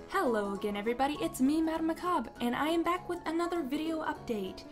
Hello again everybody, it's me, Madam Macabre, and I am back with another video update.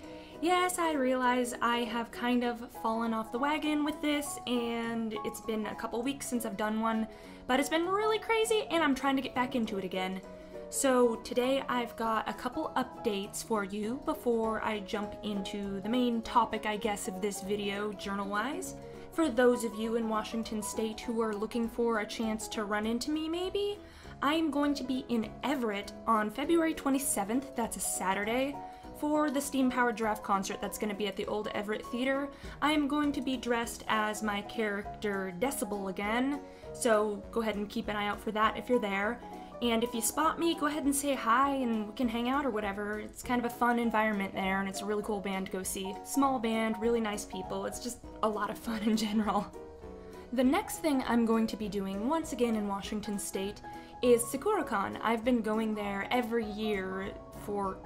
Yes, I realize I have kind of fallen off the wagon with this, and it's been a couple weeks since I've done one, but it's been really crazy, and I'm trying to get back into it again. So today I've got a couple updates for you before I jump into the main topic, I guess, of this video, journal-wise. For those of you in Washington State who are looking for a chance to run into me, maybe, I am going to be in Everett on February 27th, that's a Saturday, for the Steam Powered Giraffe concert that's going to be at the Old Everett Theater. I am going to be dressed as my character Decibel again, so go ahead and keep an eye out for that if you're there. And if you spot me, go ahead and say hi and we can hang out or whatever. It's kind of a fun environment there, and it's a really cool band to go see. Small band, really nice people, it's just a lot of fun in general. The next thing I'm going to be doing, once again in Washington State, is SakuraCon. I've been going there every year for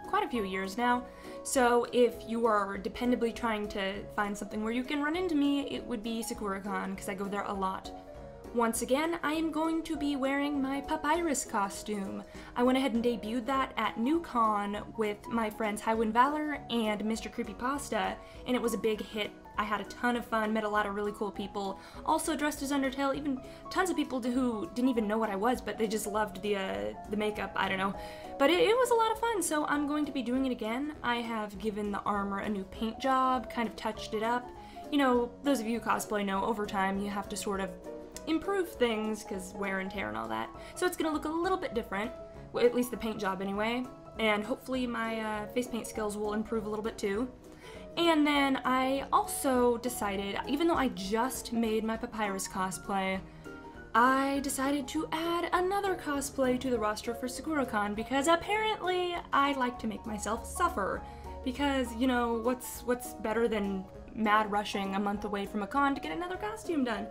quite a few years now, so if you are dependably trying to find something where you can run into me, it would be SakuraCon, because I go there a lot. Once again, I am going to be wearing my Papyrus costume. I went ahead and debuted that at NewCon with my friends Highwind Valor and Mr. Creepypasta, and it was a big hit. I had a ton of fun, met a lot of really cool people, also dressed as Undertale, even tons of people who didn't even know what I was, but they just loved the makeup, I don't know. But it was a lot of fun, so I'm going to be doing it again. I have given the armor a new paint job, kind of touched it up. You know, those of you who cosplay know over time you have to sort of improve things, because wear and tear and all that. So it's going to look a little bit different, well, at least the paint job anyway, and hopefully my face paint skills will improve a little bit too. And then I also decided, even though I just made my Papyrus cosplay, I decided to add another cosplay to the roster for SakuraCon, because apparently I like to make myself suffer. Because, you know, what's better than mad rushing a month away from a con to get another costume done?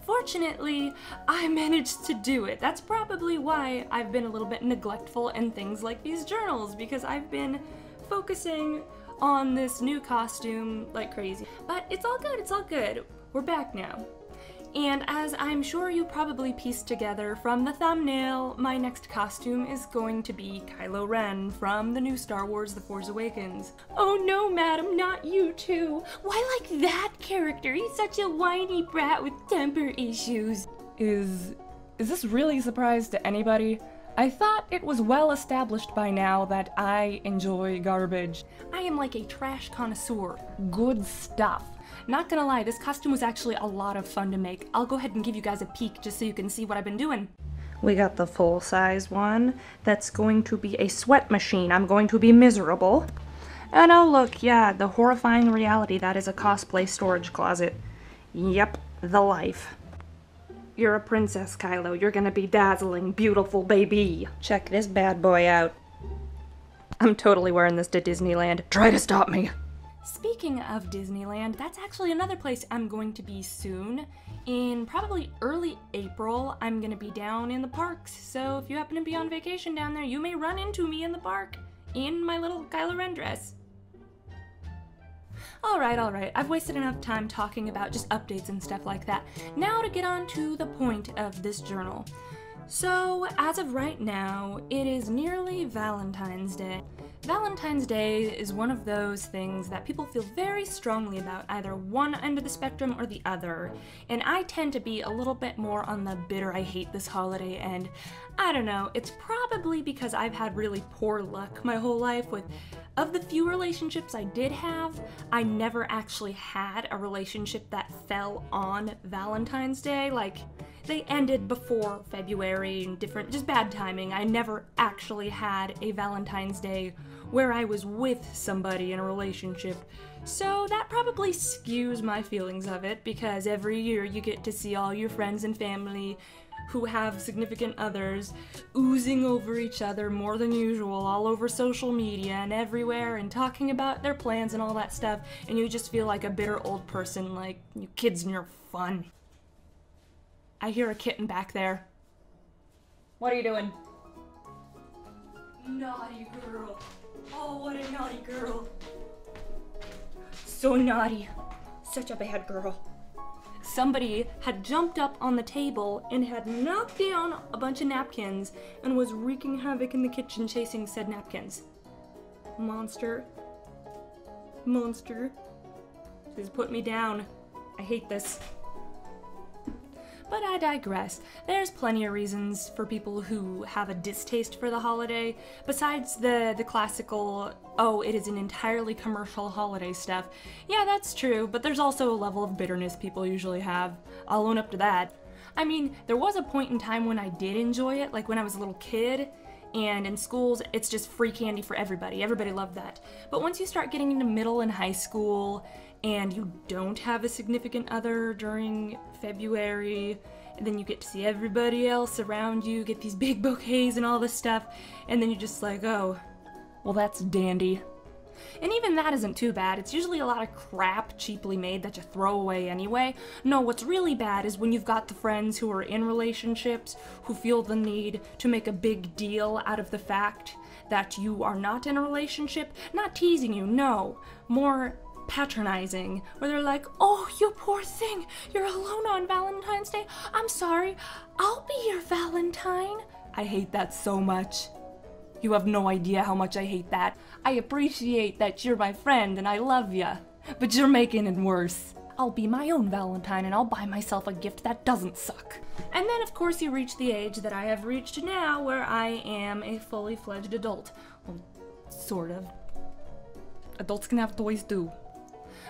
Fortunately, I managed to do it. That's probably why I've been a little bit neglectful in things like these journals, because I've been focusing on this new costume like crazy. But it's all good, it's all good. We're back now. And as I'm sure you probably pieced together from the thumbnail, my next costume is going to be Kylo Ren from the new Star Wars The Force Awakens. Oh no, madam, not you too. Why like that character? He's such a whiny brat with temper issues. Is this really a surprise to anybody? I thought it was well established by now that I enjoy garbage. I am like a trash connoisseur. Good stuff. Not gonna lie, this costume was actually a lot of fun to make. I'll go ahead and give you guys a peek just so you can see what I've been doing. We got the full-size one. That's going to be a sweat machine. I'm going to be miserable. And oh look, yeah, the horrifying reality that is a cosplay storage closet. Yep, the life. You're a princess, Kylo. You're gonna be dazzling, beautiful baby. Check this bad boy out. I'm totally wearing this to Disneyland. Try to stop me. Speaking of Disneyland, that's actually another place I'm going to be soon. In probably early April, I'm gonna be down in the parks. So if you happen to be on vacation down there, you may run into me in the park in my little Kylo Ren dress. Alright, I've wasted enough time talking about just updates and stuff like that. Now to get on to the point of this journal. So, as of right now, it is nearly Valentine's Day. Valentine's Day is one of those things that people feel very strongly about, either one end of the spectrum or the other. And I tend to be a little bit more on the bitter I hate this holiday end. I don't know, it's probably because I've had really poor luck my whole life with, of the few relationships I did have, I never actually had a relationship that fell on Valentine's Day. Like, they ended before February and just bad timing. I never actually had a Valentine's Day where I was with somebody in a relationship. So that probably skews my feelings of it, because every year you get to see all your friends and family who have significant others oozing over each other more than usual all over social media and everywhere and talking about their plans and all that stuff, and you just feel like a bitter old person, like, you kids and your fun. I hear a kitten back there. What are you doing? Naughty girl. Oh, what a naughty girl. So naughty. Such a bad girl. somebody had jumped up on the table and had knocked down a bunch of napkins and was wreaking havoc in the kitchen chasing said napkins. Monster. Monster. This put me down. I hate this. But I digress. There's plenty of reasons for people who have a distaste for the holiday, besides the classical, oh, it is an entirely commercial holiday stuff. Yeah, that's true, but there's also a level of bitterness people usually have. I'll own up to that. I mean, there was a point in time when I did enjoy it, like when I was a little kid, and in schools, it's just free candy for everybody. Everybody loved that. But once you start getting into middle and high school, and you don't have a significant other during February, and then you get to see everybody else around you, get these big bouquets and all this stuff, and then you're just like, oh, well, that's dandy. And even that isn't too bad. It's usually a lot of crap cheaply made that you throw away anyway. No, what's really bad is when you've got the friends who are in relationships who feel the need to make a big deal out of the fact that you are not in a relationship. Not teasing you, no. More patronizing, where they're like, oh, you poor thing, you're alone on Valentine's Day. I'm sorry, I'll be your Valentine. I hate that so much. You have no idea how much I hate that. I appreciate that you're my friend and I love ya, but you're making it worse. I'll be my own Valentine and I'll buy myself a gift that doesn't suck. And then of course you reach the age that I have reached now, where I am a fully fledged adult. Well, sort of. Adults can have toys too.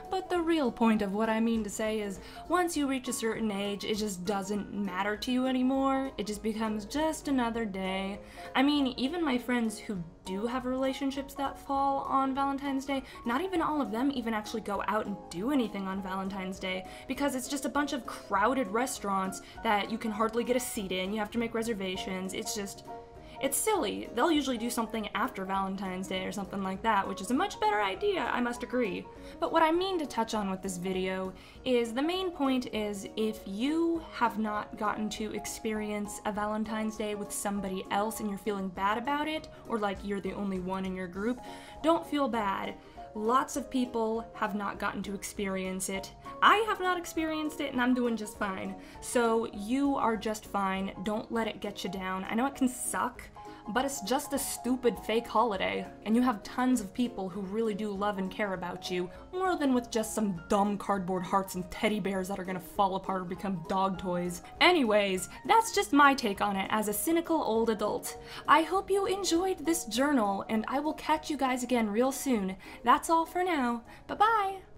But the real point of what I mean to say is, once you reach a certain age, it just doesn't matter to you anymore. It just becomes just another day. I mean, even my friends who do have relationships that fall on Valentine's Day, not even all of them even actually go out and do anything on Valentine's Day, because it's just a bunch of crowded restaurants that you can hardly get a seat in. You have to make reservations. It's silly. They'll usually do something after Valentine's Day or something like that, which is a much better idea, I must agree. But what I mean to touch on with this video is, the main point is, if you have not gotten to experience a Valentine's Day with somebody else and you're feeling bad about it, or like you're the only one in your group, don't feel bad. Lots of people have not gotten to experience it. I have not experienced it and I'm doing just fine. So you are just fine. Don't let it get you down. I know it can suck, but it's just a stupid fake holiday, and you have tons of people who really do love and care about you, more than with just some dumb cardboard hearts and teddy bears that are gonna fall apart or become dog toys. Anyways, that's just my take on it as a cynical old adult. I hope you enjoyed this journal, and I will catch you guys again real soon. That's all for now. Bye-bye!